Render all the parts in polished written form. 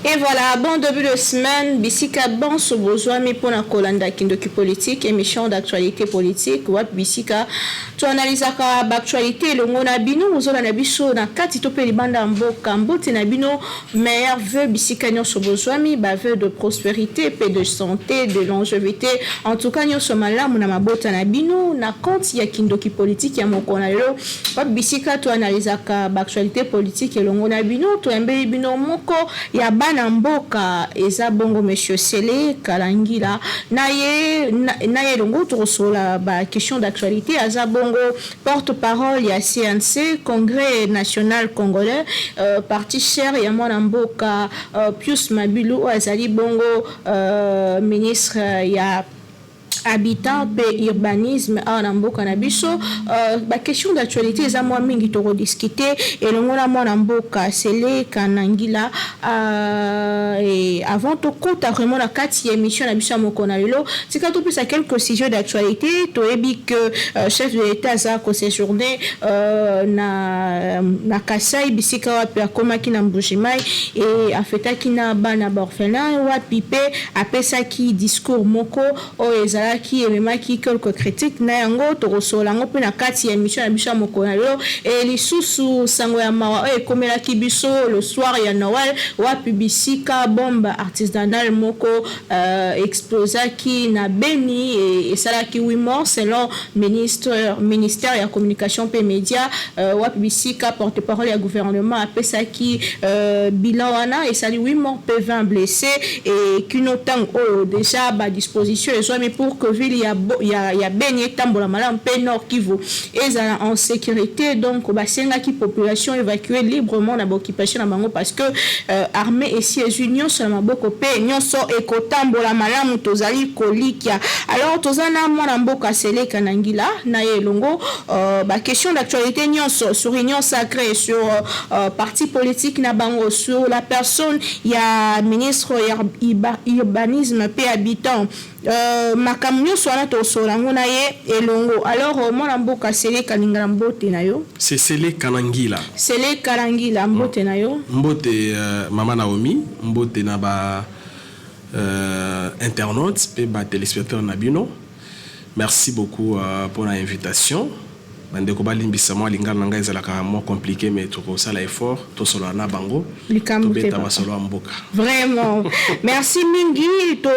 Et voilà, bon début de semaine, Bissika bon sur besoin, mais pour la colanda kindoki politique, émission d'actualité politique, wap Bissika, tu analyses l'actualité, le mona bino, vous avez biso, na kati tope libanda mboka, mbote na bino, meilleur vœu Bissika nyon sur besoin, mi, vœu de prospérité, paix de santé, de longévité, en tout cas nyon sur malamu na mabota na bino, na compte ya kindoki politique, ya mokona lo, wap Bissika, tu analyses l'actualité politique, et le mona bino, tu embe bino moko, ya bana mboka eza bongo monsieur Sele Kalangila naye longo tosola ba question d'actualité aza bongo porte-parole ya CNC Congrès national congolais parti cher ya mwana mboka Pius Mabilu azali bongo ministre ya habitant et urbanisme en mboka na biso ba question d'actualité za moi mingi to rediscuter et le mona mwana mboka Sele Kanangila et avant to compte vraiment la 4e émission na biso mokona lelo tika to plus à quelques sujets d'actualité to ebi que chef de l'état za ko séjourner na Kasai bisika wapi akoma kina Mbujimai et afetaki na bana orphelin wapi pe apesaki discours moko o ezala qui ememaki quelques critiques na yango tokosola ngo pe na kati ya émission ya biso mokona lelo et lisusu sango ya mawa ekomelaki biso le soir ya Noël wapi bisika bombe artisanale moko explosaki na Beni et salaki 8 morts selon ministère ya communication pe média wapi bisika porte-parole ya gouvernement apesaki bilan wana et sali 8 morts pe 20 blessés et kinotang déjà ba disposition mais pour que ville ya Beni tambola malam pe Nord Kivu ezala en sécurité donc basenga ki population évacuer librement na occupation na bango parce que armée et siège union sur maboko pe nyonso ekotambola malamu tozali kolikia alors tozana mwana mboka Sele Kanangila na elongo ba question d'actualité nyonso sur union sacrée sur parti politique na bango sur la personne ya ministre urbanisme pe habitant makamnyo swala to solango na ye elongo alors mwana mboka Sele Kaningala mbote na yo c'est Sele Kanangila mbote na yo mbote mama Naomi mbote na ba internautes et ba téléspectateurs na bino merci beaucoup pour l'invitation bandeko balimbisa mwa lingala nanga ezalaka mo compliqué mais toko sala effort to solo na bango to beta basolo mboka vraiment merci mingi to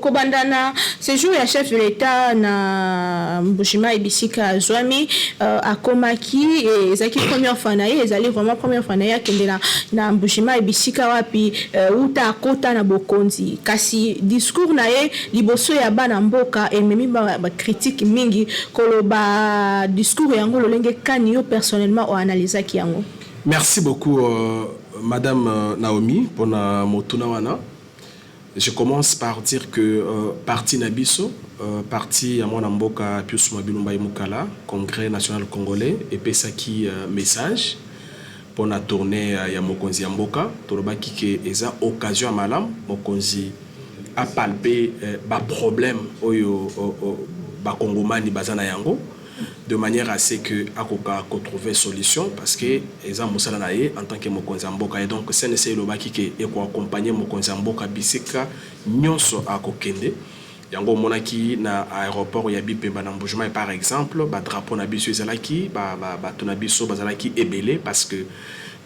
kobandana séjour ya chef de l'état na Mbujimai bisika zwami akomaki et ezaki première fois na ye ezali vraiment première fois na ye akende na Mbujimai bisika wapi uta akota na bokonzi kasi discours na ye liboso ya bana mboka ememi ba critique mingi koloba discours yango lolenge kani yo personnellement o analyser ki yango. Merci beaucoup madame Naomi pour na motuna wana. Je commence par dire que parti Nabiso parti ya mwana mboka Pius Mabilu Mbai Mukala Congrès national congolais et pesaki message pour na tournée ya mokonzi ya mboka tolobaki ke eza occasion ya malam mokonzi a palpé ba problème oyo ba kongomani bazana yango de manière à ce que akoka ko trouver solution parce que eza musala na ye en tant que mokonzi mboka et donc CNC lobaki ke e ko accompagner mokonzi mboka bisika nyonso akokende yango monaki na aéroport ya Bipemba na Mbujimai par exemple ba drapeau na biso ezalaki ba tona biso bazalaki ebelé parce que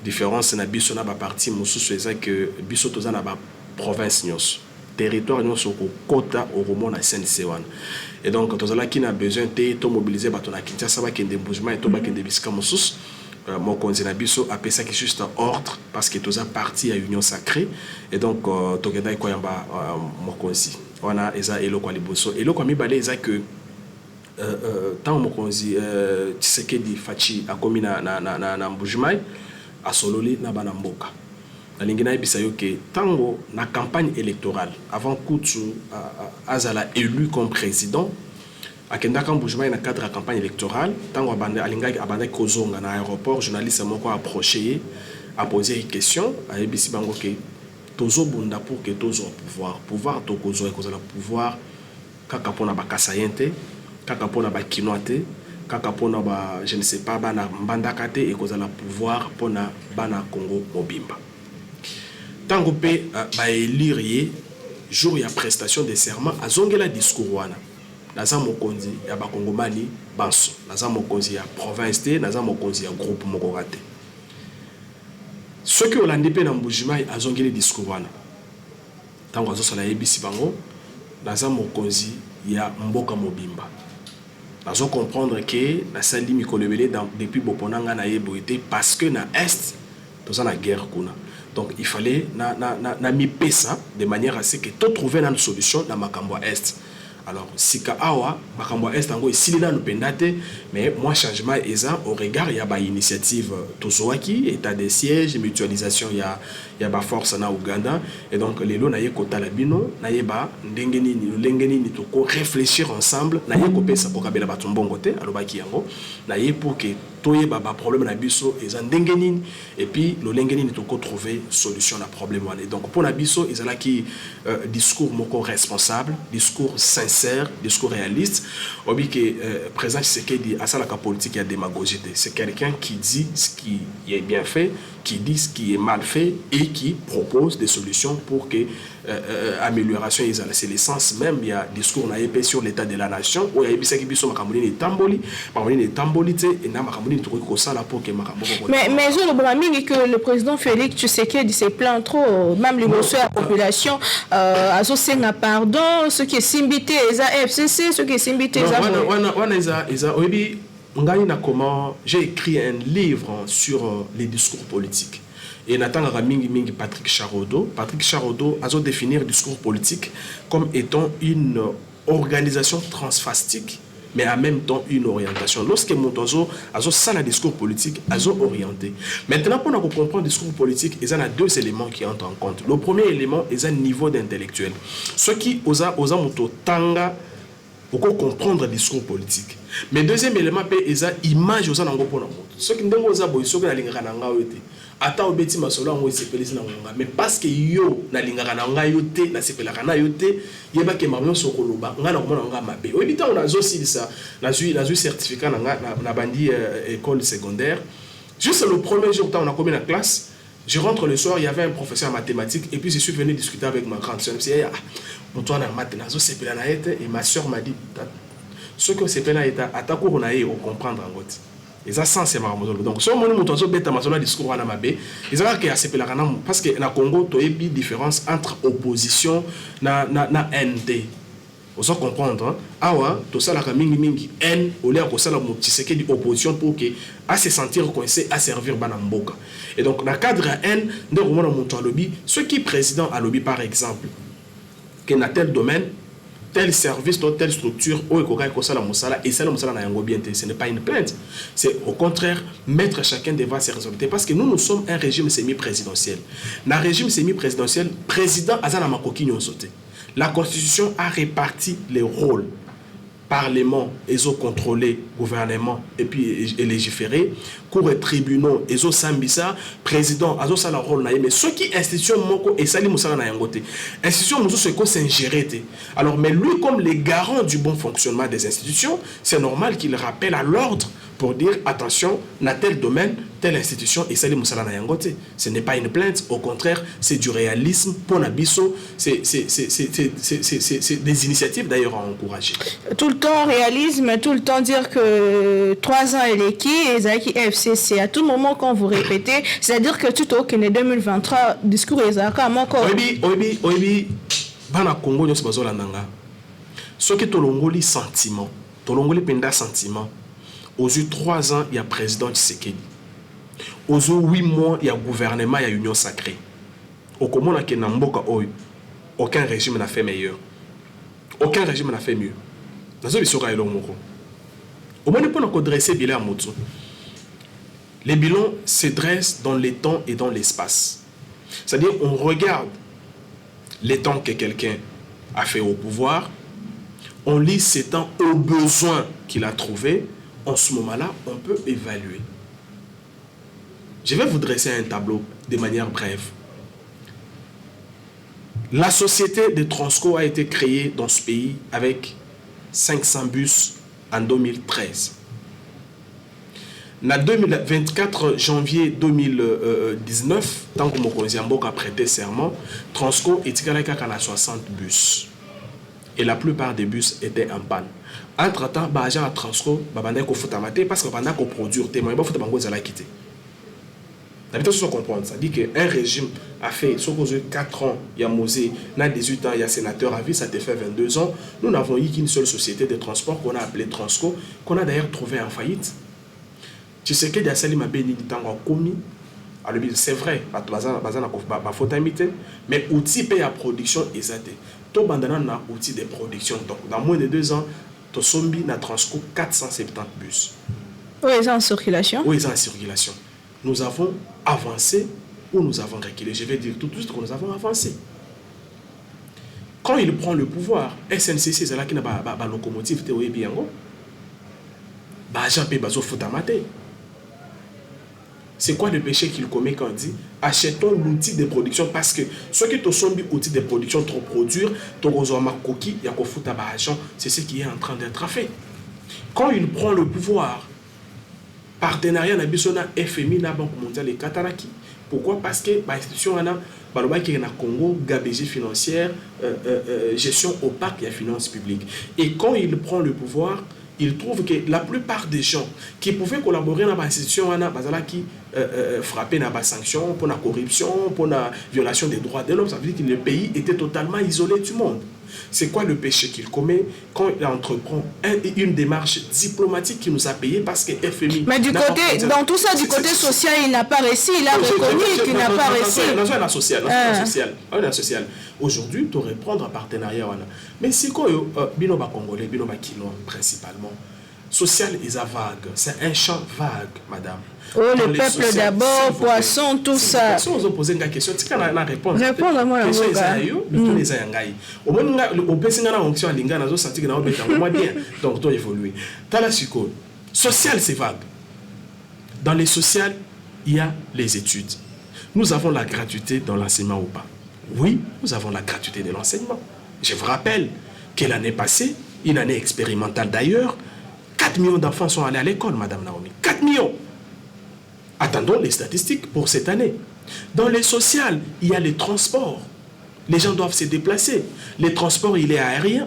différence na biso na ba parti mususu eza que biso toza na ba province nyonso territoire nyonso ko kota oromona CNC wana. Et donc, tous ceux qui ont besoin de mobiliser batona Kinshasa ba kende Mbujimai to ba kende bisika mosus mokonzi na biso appelle ça qui juste un ordre parce que tous a parti à union sacrée et donc tokenda ko yamba mokonzi wana eza eloko liboso eloko mibale eza que tant mokonzi Tshisekedi Fachi akomi na Mbujimai asololi na bana mboka alingina ebisa yo ke tango na campagne électorale avant Kutu azala élu comme président akenda kan Mbujimai na cadre de campagne électorale tango abanda kozonga na aéroport journaliste moko approché a posé une question a ebisi bango ke tozo bunda pour que tozo pouvoir to kozo ekozala pouvoir kaka pona bakasayente kaka pona bakinoate kaka pona ba je ne sais pas bana mbandaka te ekozala pouvoir pona bana Congo mobimba Tango pe ba élire jour ya prestation de serment azongela discours wana. Naza mokonzi ya bakongomani banso, naza mokonzi ya province te, naza mokonzi ya groupe mokokate. Ce que olandi pe na Mbujimai azongeli discours wana. Tango azosala yebisi bango, naza mokonzi ya mboka mobimba. Nazo comprendre que na sali mikolebele depuis boponanga na yeboité parce que na est toza na guerre kuna. Donc il fallait na mi pesa de manière à ce que tout trouver une solution dans makambo est. Alors sika awa makambo est ngo isili na pendate mais moi changement eza au regard ya ba initiative tozoaki état de siège mutualisation ya ba force na Uganda et donc lelo na ye kota la bino na ye ba ndengeni ni to ko réfléchir ensemble na ye ko pesa ko kabela batumbongo te alobaki yango na ye pour que toye ba problème na biso eza ndengeni et puis lo lengeni to ko trouver solution na problème wana. Donc pour na biso ezala ki discours moko responsable, discours sincère, discours réaliste. Obi que président Tshisekedi a ça la politique ya démagogie. C'est quelqu'un qui dit ce qui est bien fait, qui dit ce qui est mal fait et qui propose des solutions pour que amélioration c'est l'essence même il y a discours na épais sur l'état de la nation où il y a bisaki biso makamuni ni tamboli et na makamuni to ko sala pour que makambo. Mais je le blâme que le président Félix Tshisekedi s'est plaint trop même les monsieur la population azo senga pardon ce qui est simbité eza FCC ce qui est simbité eza obi ngani na comment j'ai écrit un livre sur les discours politiques. Et Nathan mingi Patrick Charodo a définir le discours politique comme étant une organisation transfastique, mais en même temps une orientation. Lorsque Montozo a ça le discours politique, a orienté. Maintenant, pour comprendre le discours politique, il y a deux éléments qui entrent en compte. Le premier élément est un niveau d'intellectuel. Ce qui osa moto tanga pour comprendre le discours politique. Mais deuxième élément, c'est l'image osa nango pour moto. Ce qui ndenge osa boy soki na lingaka na nga yote. Ata obeti masolo ngo sepelisi na ngonga mais parce que yo na lingaka na nga yote na sepelaka na yote yeba ke mamyo sokoloba nga na komona nga mabe obita on a zo silisa na zui certificat na bandi école secondaire juste le premier jour quand on a commis la classe je rentre le soir il y avait un professeur en mathématiques et puis je suis venu discuter avec ma grande sœur c'est mon toi na maths na zo sepela na yete et ma sœur m'a dit ce que sepela eta atako on a eu comprendre en gros. Et ça c'est marrant. Donc si on a un discours à la mabé, ils ont parce que na Congo tu as une différence entre opposition na ND. Vous allez comprendre. Awa tout ça la mingi N au lieu que ça la Tshisekedi di opposition pour que à se sentir coincé à servir banamboka. Et donc dans le cadre N de romana monto lobby, ceux qui président à lobby par exemple que dans tel domaine tel service, telle structure, et ça, ce n'est pas une plainte. C'est au contraire mettre chacun devant ses responsabilités. Parce que nous sommes un régime semi-présidentiel. Dans le régime semi-présidentiel, président Azana Makoki Nyosote. La Constitution a réparti les rôles. Parlement, ils ont contrôlé gouvernement et puis légiféré, cours et tribunaux, ils ont sambisa, président, ils ont ça leur rôle. Mais ceux qui institution moko et sali musala na yangote, institution muso c'est quoi s'ingérer. Alors mais lui comme les garants du bon fonctionnement des institutions, c'est normal qu'il rappelle à l'ordre pour dire attention, dans tel domaine, telle institution et sali musala na yangote. Ce n'est pas une plainte, au contraire, c'est du réalisme pour Nabiso, c'est des initiatives d'ailleurs à encourager. Tout le temps réalisme, tout le temps dire que 3 ans et les qui FCC, à tout moment quand vous répétez, c'est-à-dire que tout au Kenya 2023, discours ezaka moko. Oibi, bana Congo nyo sebazo landanga. Ce qui tolongoli sentiment, tolongoli penda sentiment. Aux 3 ans, il y a président Tshisekedi. Aux 8 mois, il y a gouvernement, il y a union sacrée. Au Komona ke namboka oyo, aucun régime n'a fait meilleur. Aucun régime n'a fait mieux. Au moins, pour nous dresser bilan à Moutsu. Les bilans se dressent dans le temps et dans l'espace. C'est-à-dire, on regarde les temps que quelqu'un a fait au pouvoir, on lit ces temps au besoin qu'il a trouvé. En ce moment-là, on peut évaluer. Je vais vous dresser un tableau de manière brève. La société de Transco a été créée dans ce pays avec 500 bus en 2013. Na 24 janvier 2019, tant que Mokonzi Mboka a prêté serment, Transco était à 60 bus. Et la plupart des bus étaient en panne. Entre-temps, les gens à Transco, ils ont fait parce que pendant qu'on produit, ils ont fait quitter. D'habitude, il faut comprendre. Ça dit qu'un régime a fait 4 ans, il y a Mosé, il y a 18 ans, il y a sénateur à vie, ça te fait 22 ans. Nous n'avons eu qu'une seule société de transport qu'on a appelée Transco, qu'on a d'ailleurs trouvé en faillite. Tu sais que Diasali m'a béni du temps commis. C'est vrai, mais outils payent à production exacte. Tout bandana na outils de production. Donc, dans moins de 2 ans, tu sombi na Transco 470 bus. Oui, ils sont en circulation. Oui, ils sont en circulation. Nous avons avancé ou nous avons reculé. Je vais dire tout de suite que nous avons avancé. Quand il prend le pouvoir, SNCC, c'est là qui n'a pas locomotive, théorie bien. J'en paye bazo foutamate. C'est quoi le péché qu'il commet quand il dit achetons l'outil de production parce que ceux qui sont outil de production trop produire, c'est ce qui est en train d'être fait. Quand il prend le pouvoir, partenariat na bisona FMI na Banque mondiale et Kataraki. Pourquoi? Parce que l'institution a Congo gabégie financière, gestion opaque et finance publique. Et quand il prend le pouvoir, il trouve que la plupart des gens qui pouvaient collaborer dans l'institution qui frappaient dans la sanction pour la corruption, pour la violation des droits de l'homme, ça veut dire que le pays était totalement isolé du monde. C'est quoi le péché qu'il commet quand il entreprend une démarche diplomatique qui nous a payé parce que FMI... Mais du côté, dans tout ça, du côté social, il n'a pas réussi, il a reconnu qu'il n'a pas réussi. Non, social. Aujourd'hui, tu aurais prendre un partenariat. Mais si quoi, binoba congolais, binoba kilo principalement, social est vague. C'est un champ vague, madame. Oh, le peuple d'abord, poisson, tout ça. Si on pose une question, tu peux répondre. Répondre à moi, la donc, tu évoluer. Social, c'est vague. Dans les sociales, il y a les études. Nous avons la gratuité dans l'enseignement ou pas? Oui, nous avons la gratuité de l'enseignement. Je vous rappelle que l'année passée, une année expérimentale d'ailleurs, 4 millions d'enfants sont allés à l'école, Madame Naomi. 4 millions. Attendons les statistiques pour cette année. Dans les sociales, il y a les transports. Les gens doivent se déplacer. Les transports, il est aérien.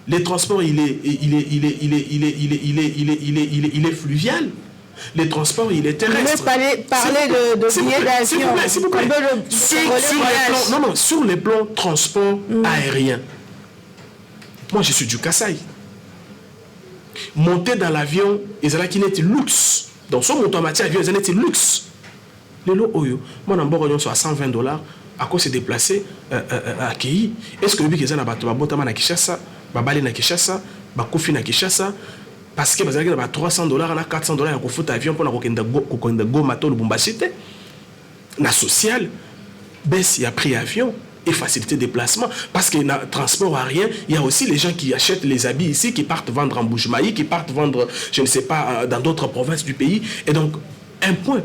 Les transports, il est fluvial. Les transports, il est terrestre. Vous parler de billets d'avion. S'il vous plaît. Sur les plans transport aérien. Moi, je suis du Kassai. Monter dans l'avion, ils ont qui n'est luxe. Donc, son montant en matière d'avion, ils ont luxe. Les lots, moi, je suis à $120 à cause de se déplacer à Kei. Est-ce que le but qu'ils ont à Botama na Kinshasa, Babali na Kinshasa, Bakofi na Kinshasa, parce que $300 à $400 à foutre avion pour la Goma to Lubumbashi na social baisse il y a pris avion et facilité de déplacement parce que dans le transport aérien il y a aussi les gens qui achètent les habits ici qui partent vendre en Bouche-Maï, qui partent vendre je ne sais pas dans d'autres provinces du pays et donc un point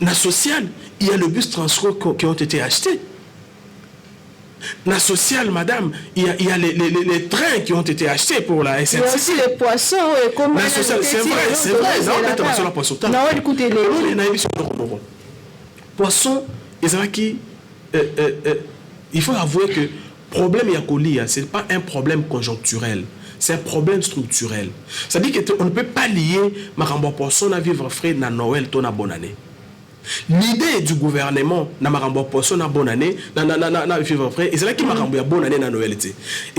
dans social il y a le bus transport qui ont été achetés. La sociale, madame, il y a les trains qui ont été achetés pour la SNCF. Il y a aussi les poissons. La sociale, c'est vrai. Non, écoutez, les poissons, il faut avouer que le problème ce n'est pas un problème conjoncturel. C'est un problème structurel. Ça veut dire qu'on ne peut pas lier Marambo Poisson à vivre frais dans Noël, ton bonne année. L'idée du gouvernement na marambo poisson na bonne année na vivre frais et c'est là qui marambo ya bonne année na Noël et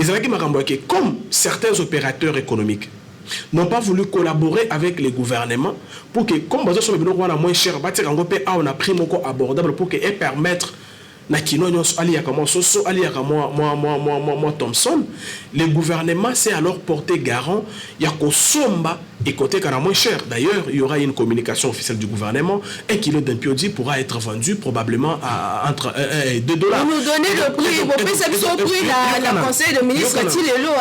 c'est là qui marambo que comme certains opérateurs économiques n'ont pas voulu collaborer avec les gouvernements pour que comme bazo so bino wana moins cher ba teka ngopé a on a pris moko abordable pour que et permettre na kino nyonso ali ya kamo soso ali ya kamo moi Thompson le gouvernement s'est alors porté garant ya ko somba et côté car moins cher. D'ailleurs, il y aura une communication officielle du gouvernement. Un kilo d'impiodi pourra être vendu probablement à entre 1 et $2. Vous nous donnez le prix, vous pouvez s'appuyer au prix la conseil de ministre Tilelo.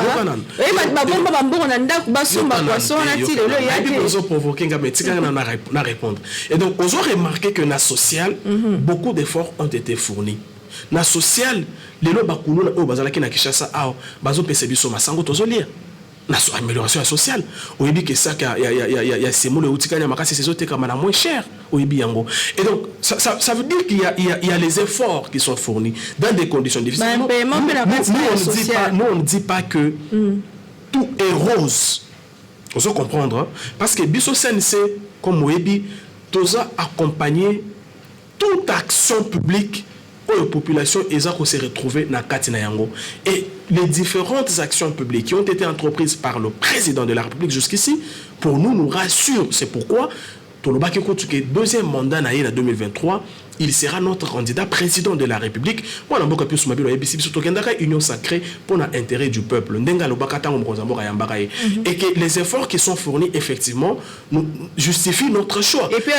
Et donc, on a remarqué que dans social, beaucoup d'efforts ont été fournis. Dans social, les lois bakuluna au bazalaki na Kinshasa ao bazo pesebiso masango tozolia. amélioration sociale. On dit que ça, il y a ces mots, c'est autres comme moins cher. Et donc, ça veut dire qu'il y a les efforts qui sont fournis dans des conditions difficiles. Nous, on ne dit pas que tout est rose. On doit comprendre. Hein? Parce que Bisso CNC, comme Webi, tous accompagner toute action publique où la population se retrouver dans Katina Yango. Et les différentes actions publiques qui ont été entreprises par le président de la République jusqu'ici, pour nous rassurent. C'est pourquoi, le deuxième mandat en 2023, il sera notre candidat président de la République. Moi, je union sacrée pour l'intérêt du peuple. Et que les efforts qui sont fournis, effectivement, nous justifient notre choix. Et puis,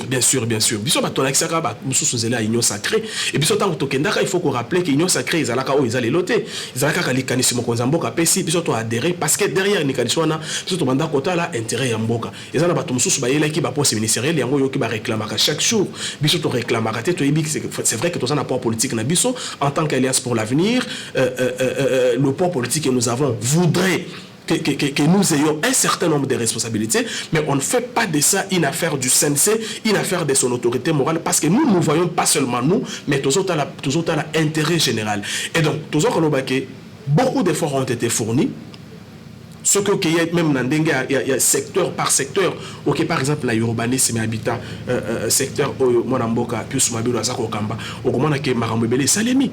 bien sûr. Union sacrée. Et puis, il faut qu'on rappelle que l'union sacrée, ils allaient loter. Ils allaient adhérer parce que derrière, ils intérêt à Mboka. Ils ont ministériel réclamer chaque jour. Biso to réclamer c'est vrai que tout ça n'a pas politique na biso en tant qu'alliance pour l'avenir. Le poids politique que nous avons voudrait que nous ayons un certain nombre de responsabilités, mais on ne fait pas de ça une affaire du CNC, une affaire de son autorité morale, parce que nous ne voyons pas seulement nous, mais toujours à l'intérêt général. Et donc, beaucoup d'efforts ont été fournis. Ce qu'il y a même dans Dengue, il y a secteur par secteur. Ok, par exemple, la urbanisme et habitat, secteur Monamboka, puis Soumabilo, Azako Kamba, au moment que Marambébélé, Salemi.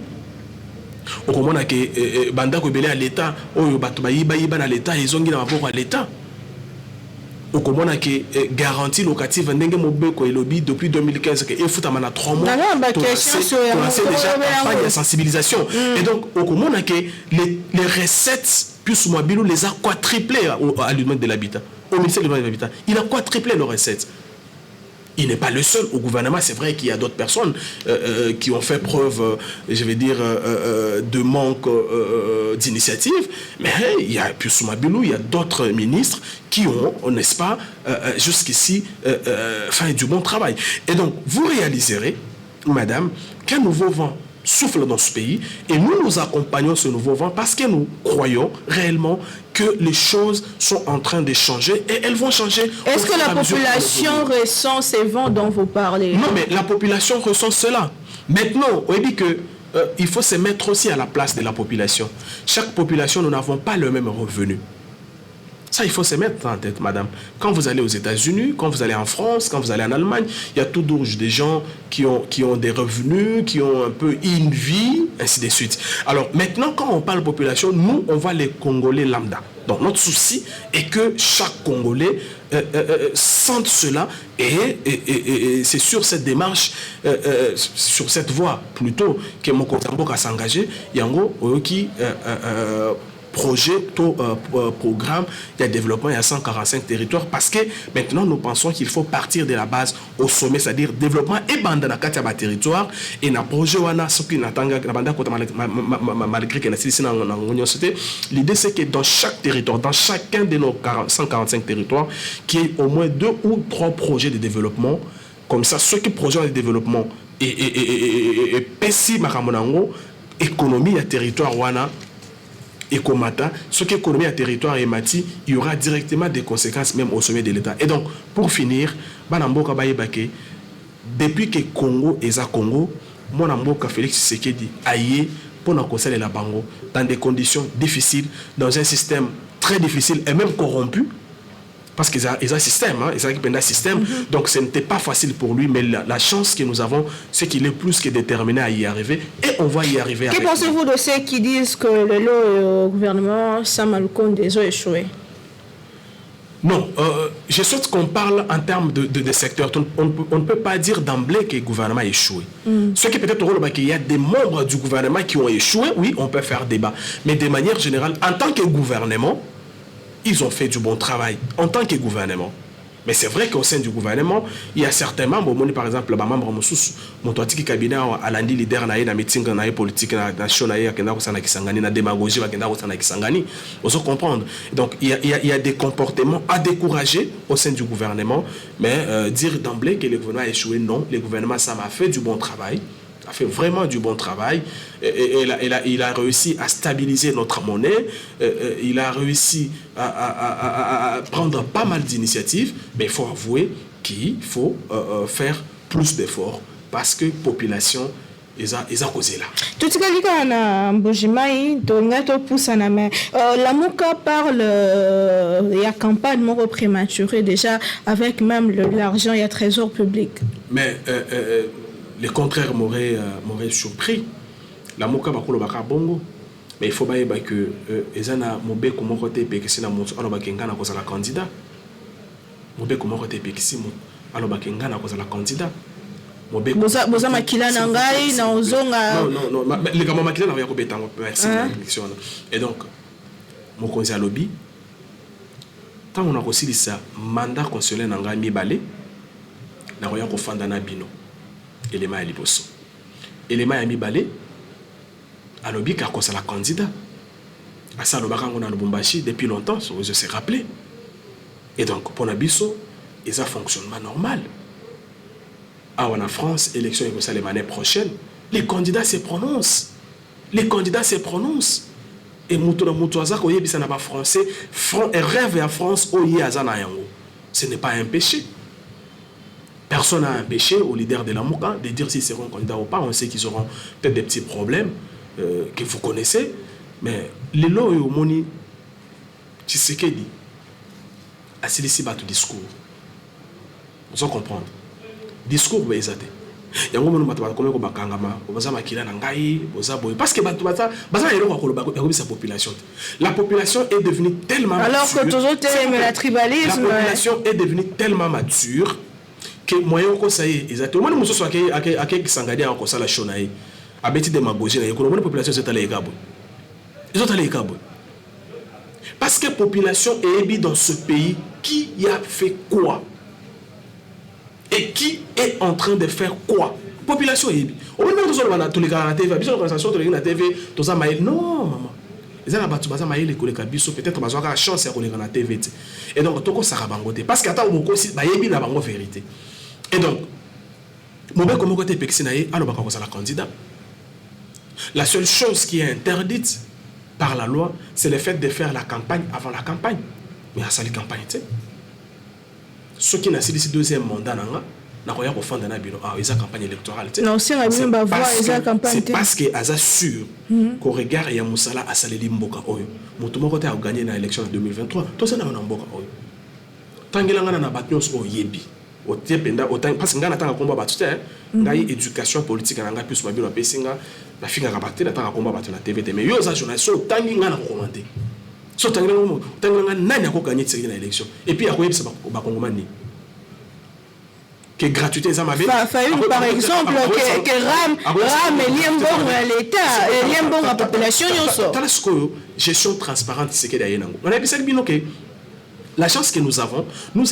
Au moment que Banda Kobélé à l'État, au Batubaïba à l'État, ils ont dit à l'État. Au moment que garantie locative Dengue Mobeko et lobby depuis 2015, que il faut à 3 mois. C'est déjà campagne de sensibilisation. Et donc, au moment que les recettes plus Mobile les a quadruplés à l'humain de l'habitat, au ministère de l'habitat. Il a quadruplé leurs recettes. Il n'est pas le seul au gouvernement. C'est vrai qu'il y a d'autres personnes qui ont fait preuve, je vais dire, de manque d'initiative. Mais il y a plus Mabilou, il y a d'autres ministres qui ont, n'est-ce pas, jusqu'ici, fait du bon travail. Et donc, vous réaliserez, madame, qu'un nouveau vent souffle dans ce pays et nous accompagnons ce nouveau vent parce que nous croyons réellement que les choses sont en train de changer et elles vont changer. Est-ce que la population ressent ces vents dont vous parlez? Non, mais la population ressent cela. Maintenant, on dit que il faut se mettre aussi à la place de la population. Chaque population, nous n'avons pas le même revenu. Ça, il faut se mettre en tête, madame. Quand vous allez aux États-Unis, quand vous allez en France, quand vous allez en Allemagne, il y a tout d'autres des gens qui ont des revenus, qui ont un peu une vie, ainsi de suite. Alors, maintenant, quand on parle population, nous, on va les Congolais lambda. Donc, notre souci est que chaque Congolais sente cela et c'est sur cette démarche, sur cette voie plutôt, que mon Kotamboka s'engager. Yango, qui projet, programme de développement, il y a 145 territoires parce que maintenant nous pensons qu'il faut partir de la base au sommet, c'est-à-dire développement et bandana katia territoire et na projet wana ce qui n'attanga na banda kota malgré que na sisi na ngonion c'était l'idée c'est que dans chaque territoire, dans chacun de nos 145 territoires, qu'il y ait au moins 2 ou 3 projets de développement comme ça, ceux qui projets de développement et pessi makamonango économie à territoire wana et Komata, ce qui est économie à territoire et mati, il y aura directement des conséquences même au sommet de l'État. Et donc, pour finir, Banamboka Bayebake, depuis que Congo est à Congo, Monamboka Félix Tshisekedi aillé pour nous conseiller la Bango dans des conditions difficiles, dans un système très difficile et même corrompu. Parce qu'ils ont un système, ils ont un système. Donc ce n'était pas facile pour lui, mais la chance que nous avons, c'est qu'il est plus que déterminé à y arriver. Et on va y arriver. Que pensez-vous de ceux qui disent que le gouvernement Samalukonde a échoué? Non, je souhaite qu'on parle en termes de secteur. On ne peut pas dire d'emblée que le gouvernement a échoué. Ce qui peut-être qu'il y a des membres du gouvernement qui ont échoué, oui, on peut faire débat. Mais de manière générale, en tant que gouvernement, ils ont fait du bon travail en tant que gouvernement. Mais c'est vrai qu'au sein du gouvernement, il y a certains membres, par exemple, les membres de cabinet à l'andi leader na meeting na politique nationale qui na démagogie qui on comprendre. Donc il y a des comportements à décourager au sein du gouvernement, mais dire d'emblée que le gouvernement a échoué, non, le gouvernement ça m'a fait du bon travail. a fait vraiment du bon travail. Et il a réussi à stabiliser notre monnaie. Il a réussi à prendre pas mal d'initiatives. Mais il faut avouer qu'il faut faire plus d'efforts parce que la population ils ont causé là. Tout ce que dit na Mbujimai, donc pousse en main. La Mouka parle, il y a campagne mort prématurée déjà avec même l'argent, il y a trésor public. Mais le contraire m'aurait surpris. La Mouka va couler baka bongo, mais il faut pas que ezana mobe comment côté pekisi na moto alors bakenga na cause la candidat. Mobe comment côté pekisi mo alors bakenga na cause la candidat. Boza makila na ngai na ozonga non les gars makila na ya ko betango merci l'élection. Et donc mokonzi alobi tant on a reçu ça mandat constitutionnel na ngai mibale na roya ko fanda na bino élément ya liboso élément ya mibale alobi ka ko la candidat asa lobaka ngona Lubumbashi depuis longtemps je sais rappelé. Et donc pour nabiso et ça fonctionnement normal. En France, élection est l'année prochaine. Les candidats se prononcent. Les candidats se prononcent. Et Moutouaza, quand il n'a pas français, rêve à France, ce n'est pas un péché. Personne n'a un péché aux leaders de la Mouka de dire s'ils seront candidats ou pas. On sait qu'ils auront peut-être des petits problèmes que vous connaissez. Mais les lois et au moni, tu sais ce qu'il dit. À celui-ci, tout discours. Vous allez comprendre. Discours bezate yango mono bato bakomé ko bakangama obaza makila na ngai boza boy parce que bato baza ero ko koloba ko sa population. La population est devenue tellement alors mature, que toujours aime la tribalisme, la population est devenue tellement mature que moyen ko ça y est ezate mono muso so ake kisangadi ko sala shonae abeti démagogie na ko la population c'est allé gabo ils ont allé gabo parce que population est dans ce pays qui y a fait quoi. Et qui est en train de faire quoi? Population est. Au moment où on a tous les gars à la TV, on a la TV, tout ça, non, maman. Ils ont les collègues peut-être qu'ils ont la chance de la TV. Et donc, tout ça va parce qu'attends, on a la vérité. Et donc, comment côté Pexinaï, alors on va la candidat. La seule chose qui est interdite par la loi, c'est le fait de faire la campagne avant la campagne. Mais à ça, les campagnes, tu sais. Ceux qui n'ont pas deuxième mandat, ils ont une campagne électorale. C'est parce qu'ils sont sûrs qu'au regard de Moussala à Saleli Mboka Oyo, Moutoumoko a gagné l'élection en 2023. Tout ça, c'est un Mboka Oyo. Tant que l'on a battu au Yebi, parce que l'on a un combat battu, l'éducation politique, on a plus de personnes, la fille a battu, on a un combat battu la TVT. Mais il y a des journalistes qui ont recommandé. So tangilango nani a gagné cette élection et puis après ça va congomani que gratuité ça m'a fait par exemple que ram liembon à l'état et liembon à population yoso dans la gestion transparente c'est que derrière nango on a pensé bien que la chance que nous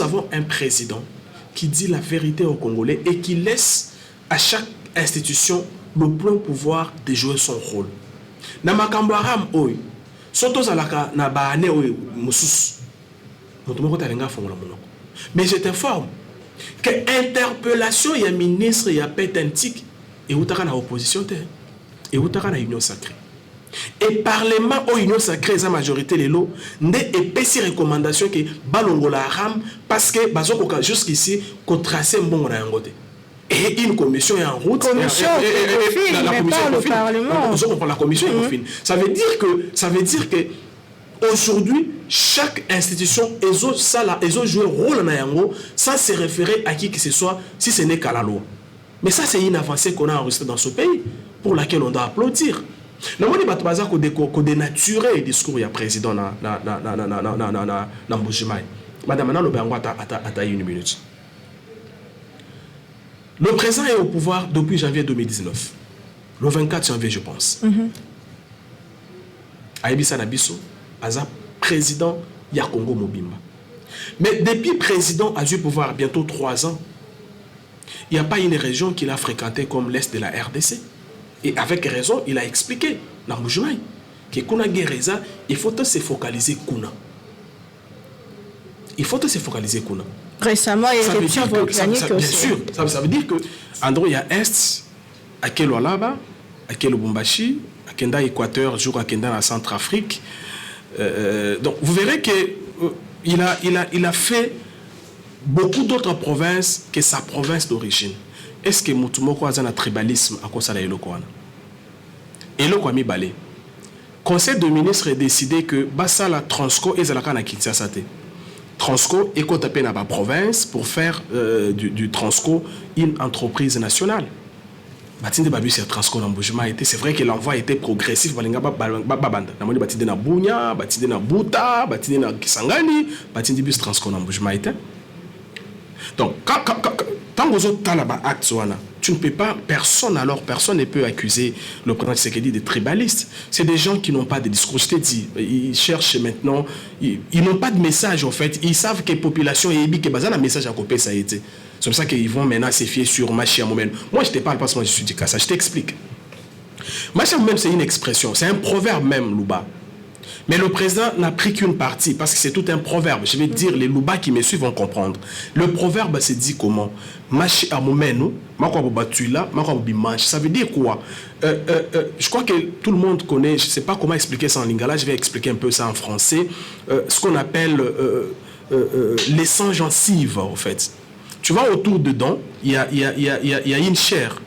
avons un président qui dit la vérité aux Congolais et qui laisse à chaque institution le plein pouvoir de jouer son rôle na makambo ram oy surtout zalaka na baane o mususu motomoko talenga fongola monoko mais je t'informe que interpellation ya ministre ya petentique et utaka na opposition et utaka na union sacrée et parlement o union sacrée sa majorité lelo nde epesi recommandation que balongola ram parce que bazoko jusqu'ici ko tracer mbongo na yango te. Et une commission est en route. La commission est au Parlement. La commission est au fin. Ça veut dire que aujourd'hui, chaque institution a joué un rôle dans yango sans se référer à qui que ce soit, si ce n'est qu'à la loi. Mais ça, c'est une avancée qu'on a enregistrée dans ce pays, pour laquelle on doit applaudir. Nous avons dénaturé le discours du président dans Mbujimai. Madame, maintenant, a une minute. Le président est au pouvoir depuis janvier 2019. Le 24 janvier, je pense. Aïbissa Nabiso, Aza, président Yakongo Mobimba. Mais depuis président a eu pouvoir bientôt 3 ans, il n'y a pas une région qu'il a fréquentée comme l'Est de la RDC. Et avec raison, il a expliqué, dans Mbujimai, que Kuna Guereza, il faut se focaliser Kuna. Il faut se focaliser Kuna. Récemment, il y a des volcaniques aussi. Bien sûr, ça veut dire que Andro, il y a Est, à quel Lualaba, à quel Lubumbashi, à Kenda Équateur, jour à Kenda en Centrafrique. Donc vous verrez qu'il a fait beaucoup d'autres provinces que sa province d'origine. Est-ce que Moutoumoko a un tribalisme à cause de l'Elokwana? Eloko ami balé. Conseil de ministres a décidé que Bassala Transco et Zalakana Kinshasa. Transco est tapé dans la province pour faire du Transco une entreprise nationale. Batinde Babu c'est Transco dans Mbujima était, c'est vrai que l'envoi était progressif. Balinga babanda. Namoni batinde na Bunya, batinde na Buta, batinde na Kisangani, batinde bus Transco dans Mbujima était. Donc tant que vous avez acte, tu ne peux pas, personne ne peut accuser le président Tshisekedi de tribaliste. C'est des gens qui n'ont pas de discours. Je t'ai dit, ils cherchent maintenant, ils n'ont pas de message en fait. Ils savent que la population est ébique, que un message à copier, ça a été. C'est comme ça qu'ils vont maintenant se fier sur Machi Amoumen. Moi, je ne te parle pas parce que moi je suis du Kassa, je t'explique. Machi Amoumen, c'est une expression, c'est un proverbe même, Louba. Mais le président n'a pris qu'une partie, parce que c'est tout un proverbe. Je vais dire, les Louba qui me suivent vont comprendre. Le proverbe se dit comment? Machi amomenu, ça veut dire quoi? Je crois que tout le monde connaît, je ne sais pas comment expliquer ça en lingala, je vais expliquer un peu ça en français. Ce qu'on appelle les sangs gencives, en fait. Tu vois, autour dedans, il y a une chair.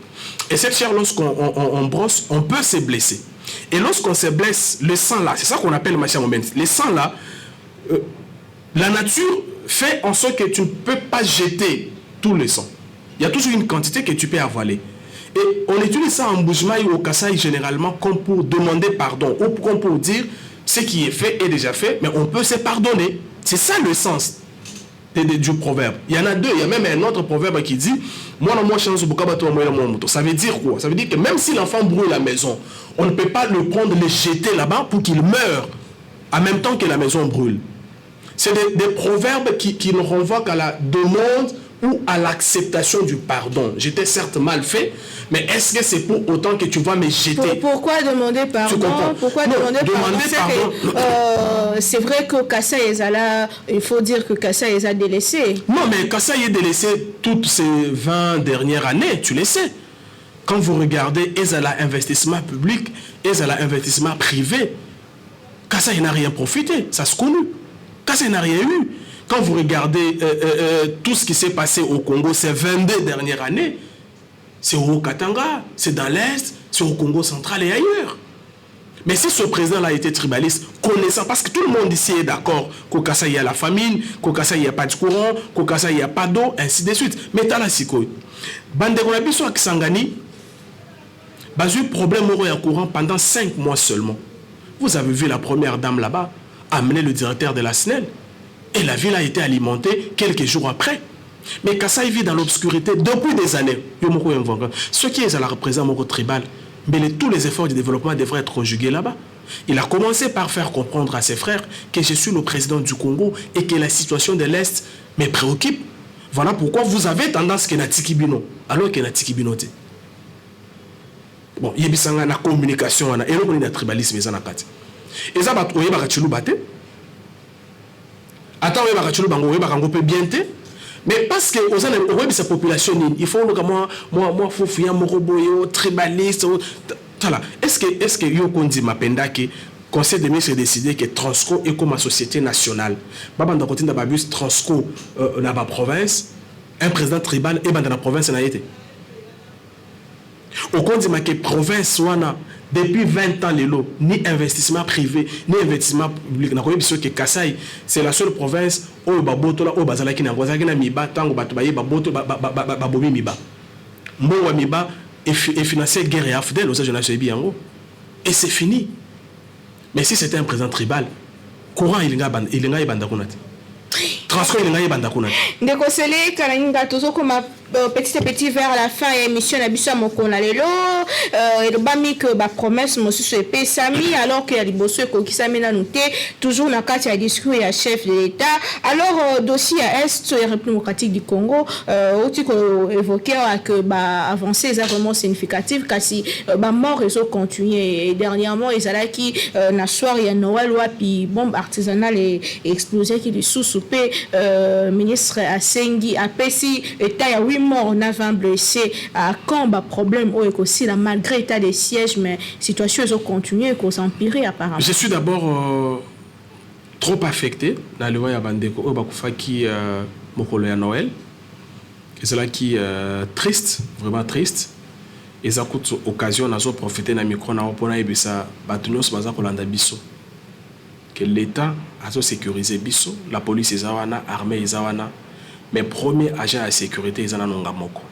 Et cette chair, lorsqu'on brosse, on peut se blesser. Et lorsqu'on se blesse, le sang là, c'est ça qu'on appelle le machin moment. Le sang là, la nature fait en sorte que tu ne peux pas jeter tout le sang. Il y a toujours une quantité que tu peux avaler. Et on utilise ça en Mbujima ou au Kasaï généralement comme pour demander pardon ou comme pour dire ce qui est fait est déjà fait, mais on peut se pardonner. C'est ça le sens du proverbe. Il y en a deux. Il y a même un autre proverbe qui dit ça veut dire quoi? Ça veut dire que même si l'enfant brûle la maison, on ne peut pas le prendre, le jeter là-bas pour qu'il meure en même temps que la maison brûle. C'est des proverbes qui ne renvoient qu'à la demande ou à l'acceptation du pardon. J'étais certes mal fait, mais est-ce que c'est pour autant que tu vas me jeter? Pourquoi demander pardon? Pourquoi demander pardon? C'est vrai que Kassa Ezala, il faut dire que Kassa est délaissé. Non, mais Kassa est délaissé toutes ces 20 dernières années, tu le sais. Quand vous regardez Ezala investissement public, Ezala investissement privé, Kassa n'a rien profité, ça se connu. Kassa n'a rien eu. Quand vous regardez tout ce qui s'est passé au Congo ces 22 dernières années, c'est au Katanga, c'est dans l'Est, c'est au Congo central et ailleurs. Mais si ce président-là a été tribaliste, connaissant, parce que tout le monde ici est d'accord qu'au Kassa il y a la famine, qu'au Kassa il n'y a pas de courant, qu'au Kassa il n'y a pas d'eau, ainsi de suite. Mais t'as la sikoy. Bandeko na biso Kisangani, basu problème au courant pendant 5 mois seulement. Vous avez vu la première dame là-bas amener le directeur de la SNEL. Et la ville a été alimentée quelques jours après. Mais Kassa vit dans l'obscurité depuis des années. Ce qui est à la représentation tribal, mais tous les efforts de développement devraient être conjugués là-bas. Il a commencé par faire comprendre à ses frères que je suis le président du Congo et que la situation de l'Est me préoccupe. Voilà pourquoi vous avez tendance que Natiki Bino, alors que Natiki Bino. Bon, il y a une communication, et il y a un tribalisme. Et ça, il y a un attends, bien te, mais parce que sa population, il faut que moi, faut faire mon robot tribaliste. Est-ce que Yokondi Mapenda que Conseil des ministres a décidé que Transco est comme une société nationale. Babanda côté de Babus Transco dans la province, un président tribal et dans la province n'a été. Au compte de que province wana depuis 20 ans ni investissement privé ni investissement public na koyebi que Kasai c'est la seule province où babotola où bazalaki na ngozaki na miba tango bato baye baboto babomi miba mbongo miba et financer guerre et afdel aux jeunes chez Biango et c'est fini. Mais si c'était un président tribal courant il nga banda kunati Transco il nga banda kunati ndeko sele kalinga tozo comme petit à petit vers la fin émission na biso mokona lelo et bami que ba promesse mosusu epesami alors que ya liboso ekokisami na noté toujours na kati ya discours ya chef de l'État. Alors dossier à Est et République démocratique du Congo oti ko évoquer que ba avancée est vraiment significative kasi ba mort réseau continuer et dernièrement ezalaki na soir ya Noël wapi bombe artisanale et explosé qui du sous-soupé ministre Asengi apesi état ya 8 morts, 20 blessés, quand il y a problème, aussi, malgré l'état de siège, mais la situation a continué, elle s'empirer apparemment. Je suis d'abord trop affecté dans le voyage à Bandeko, qui Mokolo ya Noël. Et c'est là qui triste, vraiment triste. Et ça coûte occasion de profiter de micro pour ça que l'État a sécurisé biso, la police ezawana, l'armée ezawana, mais premier agent de sécurité ezana nongamoko.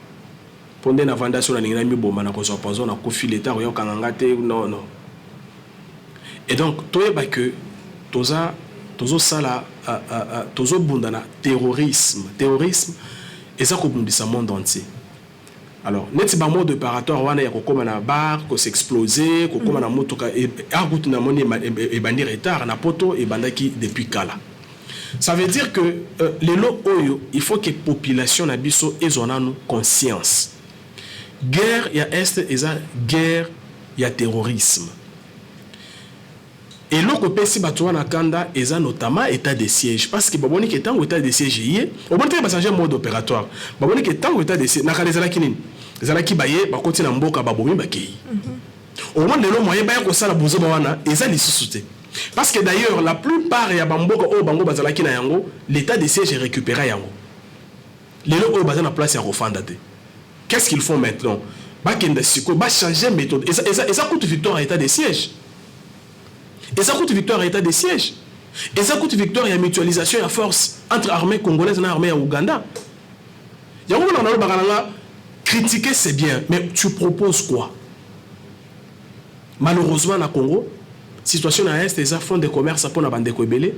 Pendant la vendation na ninga mi bomba na kozo pozo na kofi l'État oyo kanganga te non. Et donc toi ba que tozo sala tozo bundana terrorisme eza ko bundisa monde entier. Alors, net ba mode opératoire wana ya kokoma na bar, ko s'exploser, kokoma na motoka et agutu na moni e bandi retard na poto et bandaki depuis kala. Ça veut dire que les lots oyo, il faut que population na biso ezona nous conscience. Guerre ya est eza guerre ya terrorisme. Et loko pesi bato na kanda eza notamment état de siège parce que baboni que tant état de siège yé on peut pas changer mode opératoire baboni que tant état de siège na kala ezala kinini ezala ki baye bakoti na mboka babomi bakei au moins le moyen ba ko sala bozo wana eza lisusu te parce que d'ailleurs la plupart ya bamboka o bango bazala ki na yango l'état de siège récupérer yango les lo o bazana place ya refanda te qu'est-ce qu'ils font maintenant ba kenda siko ba changer méthode et ça coûte victoire à état de siège. Et ça coûte victoire à l'état de siège. Et ça coûte victoire à la mutualisation et la force entre armée congolaise et armée ouganda. Critiquer c'est bien, mais tu proposes quoi? Malheureusement, dans le Congo, la situation à l'Est, les fonds de commerce pour la bande de Kobele,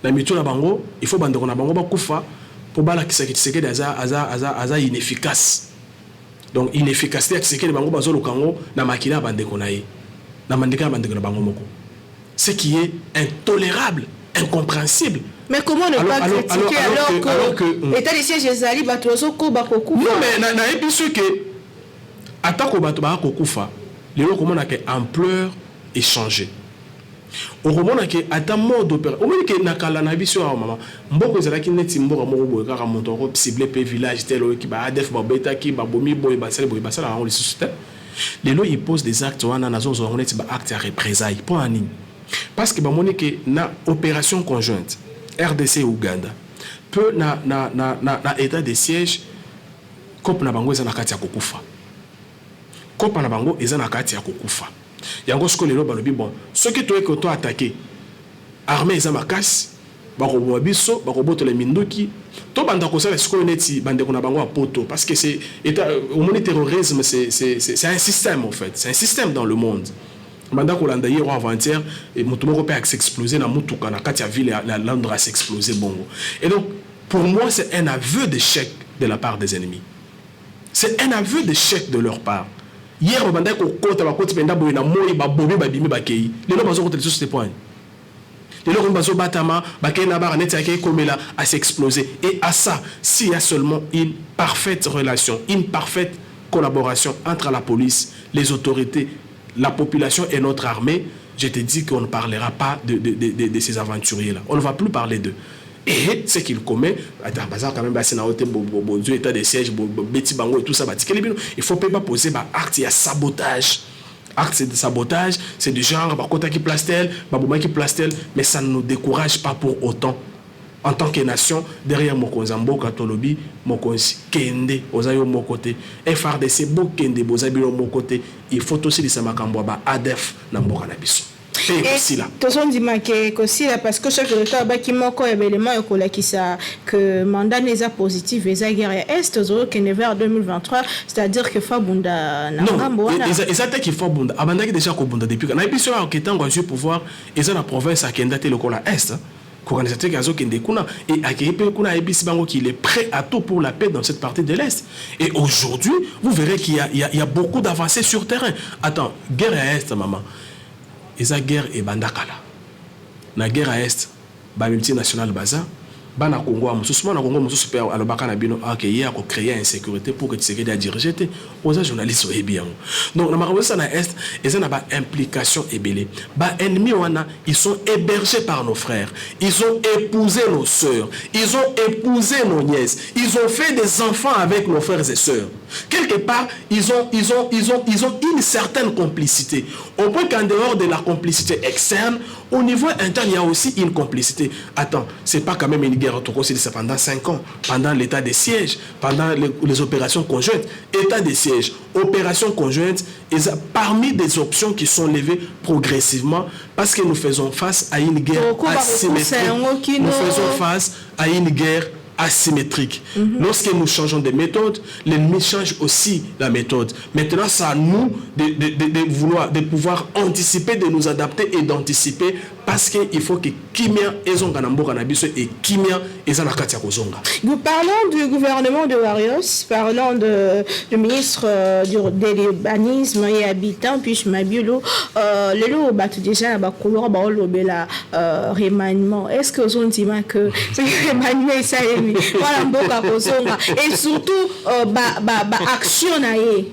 la mutuelle à Bango, il faut bande de Bango Bakoufa pour bala qui est inefficace. Donc, inefficacité, c'est que les Bango Bazo le Congo, na makina bande de Konaï, na mandika bande de Bango Moko. Ce qui est intolérable, incompréhensible. Mais comment ne pas critiquer alors que l'état de siège ezali batozo ko bakokufa? Non mais na ebiso que atako bato ba kokufa, lelo komona que ampleur est changée. Au komona que ata mode opéra, o moni que nakala na biso a mama, mboko ezalaki neti mboka moko boye kaka moto ko ciblé pe village tel ki ba ADF ba beta ki ba bomi boye ba sala on les suscite. Lelo il pose des actes wana na zo on neti ba acte à représailles pour anine. Parce que bamoni que na opération conjointe RDC et Ouganda peut na état de siège cop na bango eza na kati ya kokufa cop na bango eza na kati ya kokufa yango siko lelo balobi bon ce que toi que toi attaquer armée eza makasi bako biso bako botola mindoki to banda ko sala siko neti bande ko na bango a poto parce que c'est état au monde terrorisme c'est un système en fait c'est un système dans le monde. Banda kolanda hier ou avant-hier et motumoko peut s'exploser na mutuka na katia ville la Londres s'exploser bongo. Et donc pour moi c'est un aveu d'échec de la part des ennemis. C'est un aveu d'échec de leur part. Hier banda ko kota ba koti benda boyina moyi ba bobi ba bimi ba kei. Les gens bazo kota sur ce point. Les gens bazo batama ba kei na ba net akei komela à s'exploser et à ça s'il y a seulement une parfaite relation, une parfaite collaboration entre la police, les autorités, la population et notre armée, je te dis qu'on ne parlera pas de ces aventuriers-là. On ne va plus parler d'eux. Et ce qu'il commet, quand même, état de siège, Betty Bango et tout ça, il ne faut pas poser acte de sabotage. Acte de sabotage, c'est du genre, Bakota qui place-t-elle, Babouma qui place-t-elle, mais ça ne nous décourage pas pour autant. En tant que nation, derrière Mokonzambo, Katolobi, Mokonzi, Kende, Ozayo Mokote, FRDC, Bokende, Bozabilo Mokote, il faut aussi les Samakamboaba, ADEF, Namboka Nabiso. Et aussi là. Toson dit que aussi là parce que chaque résultat qui manque un élément qui ça que mandat n'est positif et ça guerre est que ne vers 2023 c'est-à-dire que Fabunda Nambo non et ça qu'il faut Bunda abandaki déjà ko Bunda depuis na biso que tant qu'on a pouvoir et ça la province à Kenda te le kola est organisateur Gazo Kende kuna et Akepe kuna ebisi bango qu'il est prêt à tout pour la paix dans cette partie de l'est et aujourd'hui vous verrez qu'il y a beaucoup d'avancées sur terrain. Attends, guerre à est maman. Et ça guerre est bandakala. La guerre à est, ba multinationale baza, bana Congo na Congo mususu pe alobaka na bino ok ya ko créer insécurité pour que Tshisekedi a dirigé te aux journalistes et bien donc na makambo ça na est et ça na ba implication ebele ba ennemis wana ils sont hébergés par nos frères, ils ont épousé nos sœurs, ils ont épousé nos nièces, ils ont fait des enfants avec nos frères et sœurs. Quelque part ils ont une certaine complicité au point qu'en dehors de la complicité externe, au niveau interne il y a aussi une complicité. Attends, c'est pas quand même une guerre c'est pendant 5 ans, pendant l'état de siège, pendant les opérations conjointes, état de siège, opérations conjointes, parmi des options qui sont levées progressivement parce que nous faisons face à une guerre asymétrique. Nous faisons face à une guerre asymétrique. Lorsque nous changeons de méthode, l'ennemi change aussi la méthode. Maintenant, c'est à nous de pouvoir anticiper, de nous adapter et d'anticiper parce qu'il faut que Kimia et Kimia et Zanakatia Kozonga. Nous parlons du gouvernement de Warriors, parlons du ministre de l'urbanisme et habitant, puis Mabiolo, le lot battu déjà à couloir bela remaniement. Est-ce que vous dit que ce remaniement ça voilà mboka kozonga et surtout action naé.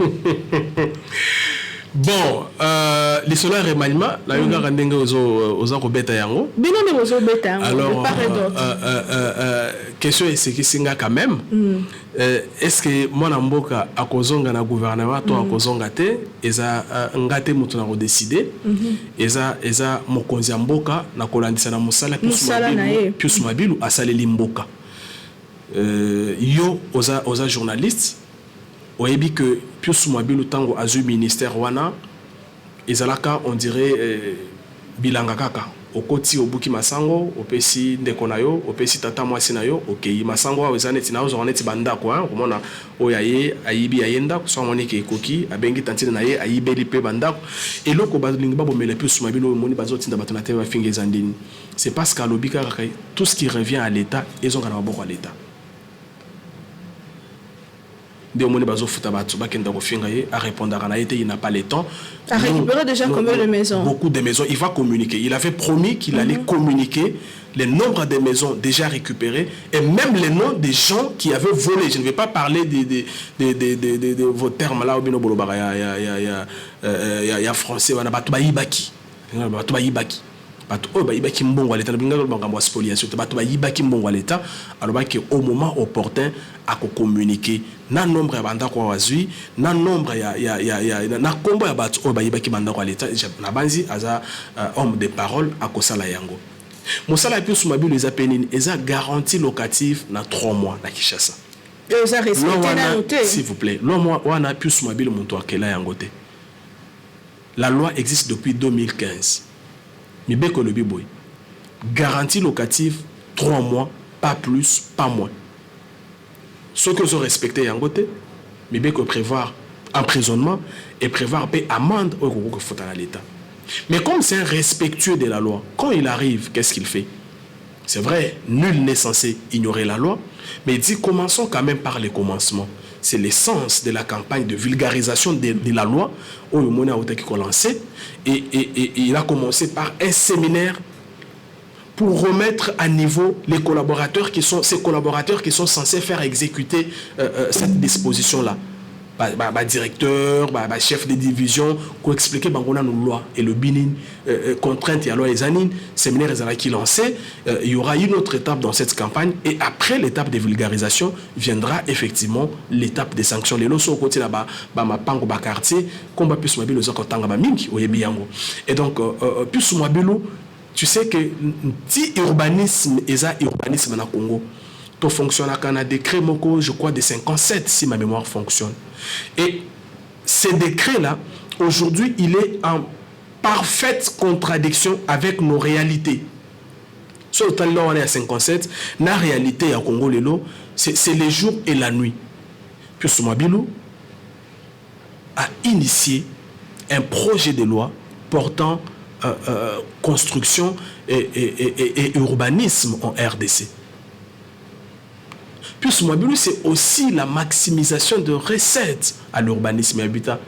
Bon, les solaires remaniement, la yoga rendenge aux robeta yango. Bino ne aux beta. Alors, question est ce qui singa quand même. Est-ce que mon amboka a kozonga na gouvernement to a kozonga te eza ngate mutu na ko décider eza mokonzi mboka na kolandisa na musala plus mabilu asaleli mboka. Yo oza journaliste oyebi que Pius Mwabilu tango azu ministère wana ezalaka on dirait bilanga kaka okoti obuki masango opesi ndeko na yo opesi tata mwasi na yo okay masango wa ezaneti na ozoneti banda kwa komona oyaye ayibi ayenda so moni ke ekoki abengi tantine na ye ayibeli pe banda eloko balingi babomela Pius Mwabilu moni bazotinda batona te ba finga ezandini c'est parce qu'à l'obika tout ce qui revient à l'état ezonga na maboko à l'état. De moni bazo futa batu bakenda ko finga ye a répondre à naïté il n'a pas le temps a récupéré déjà combien de maisons beaucoup de maisons il va communiquer il avait promis qu'il allait communiquer le nombre de maisons déjà récupérées et même les noms des gens qui avaient volé. Je ne vais pas parler de vos termes là au bino bolobara ya français wana batu bayibaki batu o bayibaki mbongo l'état binga bangambo spoliation batu bayibaki mbongo l'état alors que au moment opportun à communiquer na nombre ya banda kwa wazui na nombre ya na kombo ya batu o bayibaki banda kwa l'état na banzi aza homme de parole à kosala yango mosala Pius Mwabilu eza penini eza garantie locative na 3 mois na Kinshasa eza respecté na noté s'il vous plaît lo mois wana Pius Mwabilu muntu akela yango te la loi existe depuis 2015 Mibeko le biboy. Garantie locative 3 mois, pas plus, pas moins. Ceux qui ont respecté Yangote, Mibeko prévoir emprisonnement et prévoir payer amende au faut à l'État. Mais comme c'est un respectueux de la loi, quand il arrive, qu'est-ce qu'il fait? C'est vrai, nul n'est censé ignorer la loi, mais il dit commençons quand même par les commencements. C'est l'essence de la campagne de vulgarisation de la loi où le monde a lancé et il a commencé par un séminaire pour remettre à niveau les collaborateurs ces collaborateurs qui sont censés faire exécuter cette disposition-là. Directeur, chef de division, pour expliquer la loi et le binin, contrainte et la loi les anines, séminaire qui lancé, il y aura une autre étape dans cette campagne et après l'étape de vulgarisation viendra effectivement l'étape des sanctions. Les lois sont côté là-bas, pango quartier, combat Pius Mwabilu aux autres mingi au yebiyango. Et donc Pius Mwabilu, tu sais que si urbanisme et ça urbanisme na Congo. Tout fonctionne à un décret Moko, je crois, de 57, si ma mémoire fonctionne. Et ce décret-là, aujourd'hui, il est en parfaite contradiction avec nos réalités. Sur le temps là, on est à 57, la réalité à Congo, c'est les jours et la nuit. Pius Mwabilu a initié un projet de loi portant construction et urbanisme en RDC. Pius Mwabilu, c'est aussi la maximisation de recettes à l'urbanisme et habitat.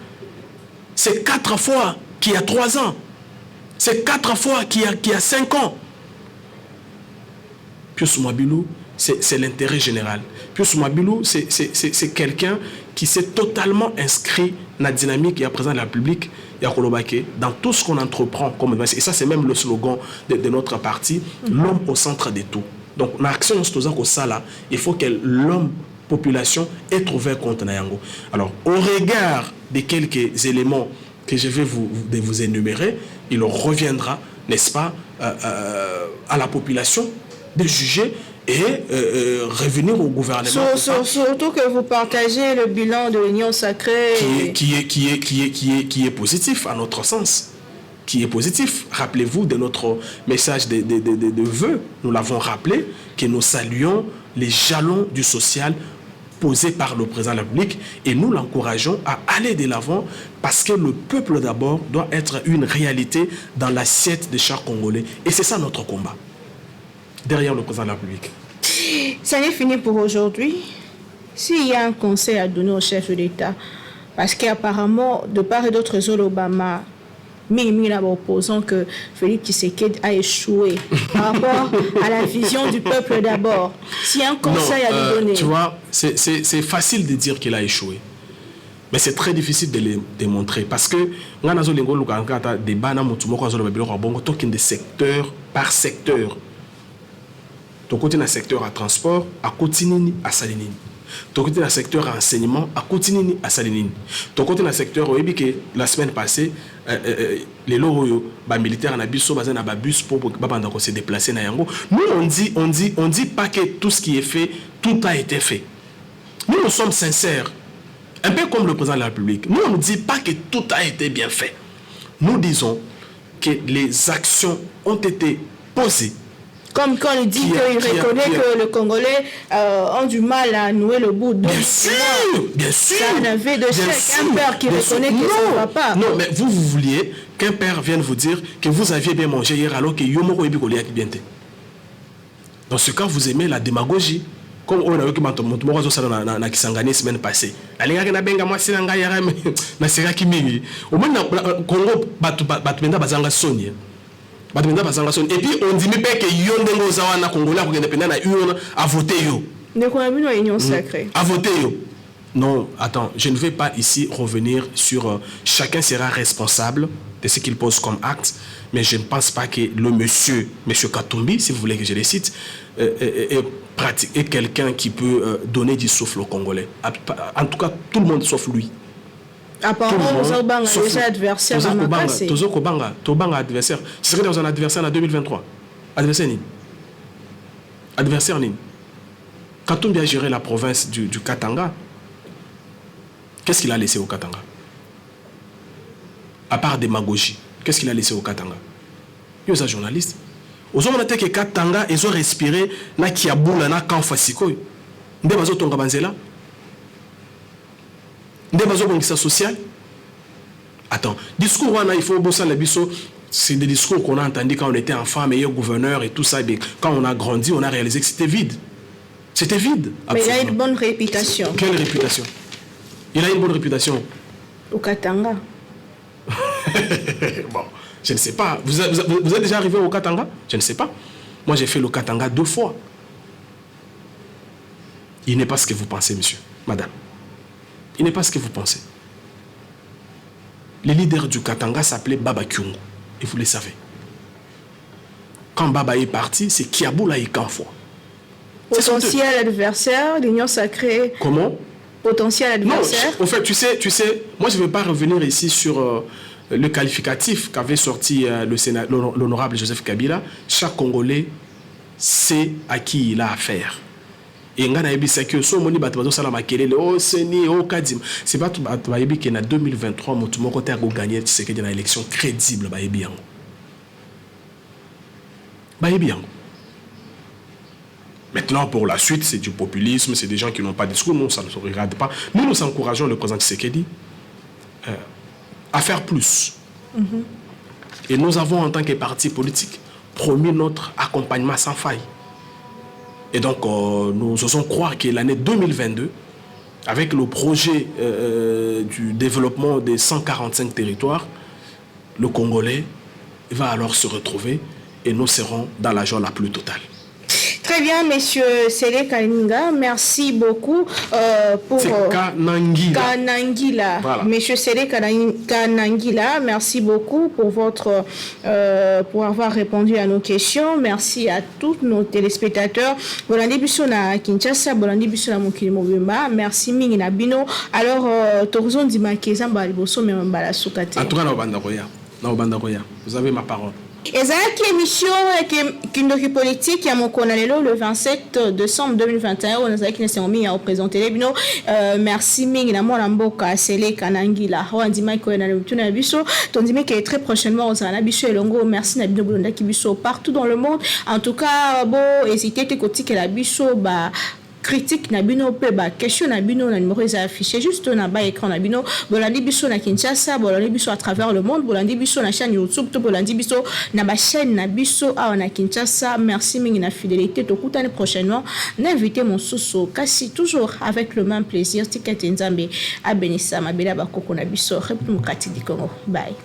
C'est 4 fois qu'il y a 3 ans. C'est 4 fois qu'il y a 5 ans. Pius Mwabilu c'est l'intérêt général. Pius Mwabilou, c'est quelqu'un qui s'est totalement inscrit dans la dynamique et à présent de la République dans tout ce qu'on entreprend. Et ça, c'est même le slogan de notre parti, l'homme au centre de tout. Donc, l'action de ça, là, il faut que l'homme, population, ait trouvé compte Nayango. Alors, au regard de quelques éléments que je vais vous énumérer, il reviendra, n'est-ce pas, à la population de juger et revenir au gouvernement. Surtout que vous partagez le bilan de l'Union sacrée. Qui est positif à notre sens. Qui est positif. Rappelez-vous de notre message de vœux. Nous l'avons rappelé, que nous saluons les jalons du social posés par le président de la République et nous l'encourageons à aller de l'avant parce que le peuple d'abord doit être une réalité dans l'assiette de chaque Congolais. Et c'est ça notre combat. Derrière le président de la République. Ça n'est fini pour aujourd'hui. S'il y a un conseil à donner au chef de l'État, parce qu'apparemment, de part et d'autre, Obama, mais opposant que Félix Tshisekedi a échoué par rapport à la vision du peuple d'abord. S'il y a un conseil à lui donner. Tu vois, c'est facile de dire qu'il a échoué. Mais c'est très difficile de le démontrer. Parce que, de secteur par secteur. Donc, côté dans le secteur à transport, à Kotinini, à Salinini. Donc, côté dans le secteur à enseignement, à Kotinini, à Salinini. Donc, côté dans le secteur, la semaine passée, les lots militaires en abisso, dans un bus pour se déplacer. Nous, on dit pas que tout ce qui est fait, tout a été fait. Nous sommes sincères. Un peu comme le président de la République. Nous, on ne dit pas que tout a été bien fait. Nous disons que les actions ont été posées. Comme quand il dit qu'il reconnaît que les Congolais ont du mal à nouer le bout. Bien sûr. C'est un aveu de chèque. Un père qui reconnaît que ça ne va pas. Non, mais vous vouliez qu'un père vienne vous dire que vous aviez bien mangé hier alors que Yomoro Ebi Goliath bien. Dans ce cas, vous aimez la démagogie. Comme on a vu que mon salon na Kisangani la semaine passée. Alinga na benga moi sinanga yara na sera kimi. Au moins Congo batmenda bazanga sonia. Et puis on dit même que Yondengo Zawana Congolais pour indépendant na urne à voter yo. Ne connais pas l'union sacrée. À voter yo. Non, attends, je ne vais pas ici revenir sur chacun sera responsable de ce qu'il pose comme acte, mais je ne pense pas que le monsieur Katumbi, si vous voulez que je le cite, est quelqu'un qui peut donner du souffle aux Congolais. En tout cas, tout le monde sauf lui. Apparemment, vous avez déjà adversaire à ma place. Tobanga adversaire. Ce serait dans un adversaire en 2023. Adversaire Nini. Adversaire Nini. Katumbi a géré la province du Katanga. Qu'est-ce qu'il a laissé au Katanga? À part démagogie, qu'est-ce qu'il a laissé au Katanga? Il y a un journaliste. Aux hommes que Katanga, ils ont respiré na Kiaboula, na Kanfasiko. Nde bazo tonga banzela. Nde bazo bongisa social. Attends, discours wana il faut bosser le biso. C'est des discours qu'on a entendus quand on était enfant, meilleur gouverneur et tout ça. Mais quand on a grandi, on a réalisé que c'était vide. C'était vide. Mais il a une bonne réputation. Quelle réputation? Il a une bonne réputation. Au Katanga. Bon, je ne sais pas. Vous êtes déjà arrivé au Katanga? Je ne sais pas. Moi, j'ai fait le Katanga 2 fois. Il n'est pas ce que vous pensez, monsieur, madame. Il n'est pas ce que vous pensez. Le leader du Katanga s'appelait Baba Kyungu. Et vous le savez. Quand Baba est parti, c'est Kiaboula et Kanfo. Potentiel adversaire, l'union sacrée. Comment? Potentiel adversaire. Non, en fait, tu sais, moi je ne vais pas revenir ici sur le qualificatif qu'avait sorti l'honorable Joseph Kabila. Chaque Congolais sait à qui il a affaire. Et on a dit que ce moni batbazo salama kelele oh seni oh kadim. C'est pas tout bayebi que en 2023 mon côté a gagné c'est que dans élection crédible bayebi yango. Bayebi yango. Maintenant, pour la suite, c'est du populisme, c'est des gens qui n'ont pas de discours. Nous, ça ne se regarde pas. Nous encourageons le président Tshisekedi à faire plus. Et nous avons, en tant que parti politique, promis notre accompagnement sans faille. Et donc, nous osons croire que l'année 2022, avec le projet du développement des 145 territoires, le Congolais va alors se retrouver et nous serons dans la joie la plus totale. Très bien, monsieur Sele Kaninga, merci beaucoup pour Kanangila. Voilà. Monsieur Sele Kanangila, merci beaucoup pour votre pour avoir répondu à nos questions. Merci à tous nos téléspectateurs. Bolandi biso na Kinshasa, bolandi biso na mokili mobimba. Merci mingi na bino. Alors torzon di makeza mbali boso me mbala sukate. En tout cas na banda koya. Vous avez ma parole. Ezalaki émission Kindoki politique ya mokona lelo le 27 décembre 2021 on azalaki na sengomi ya représenter les bino merci mingi na mwana mboka Sele Kanangila wandima ko na mutuna biso tondimi que très prochainement on sera na biso elongo merci na bino bolonda ki biso partout dans le monde en tout cas bon hésitez te kotika la biso ba critique na bino pe ba question na bino na numéro est affiché juste na bas écran na bino bolandi biso na Kinshasa bolandi biso à travers le monde bolandi biso na chaîne YouTube to bolandi biso na ba chaîne na biso a na Kinshasa merci mingi na fidélité to kutane prochainement n'inviter mon soso kasi toujours avec le même plaisir tikete nzambe abenisa mabela bakoko na biso République démocratique du Congo bye.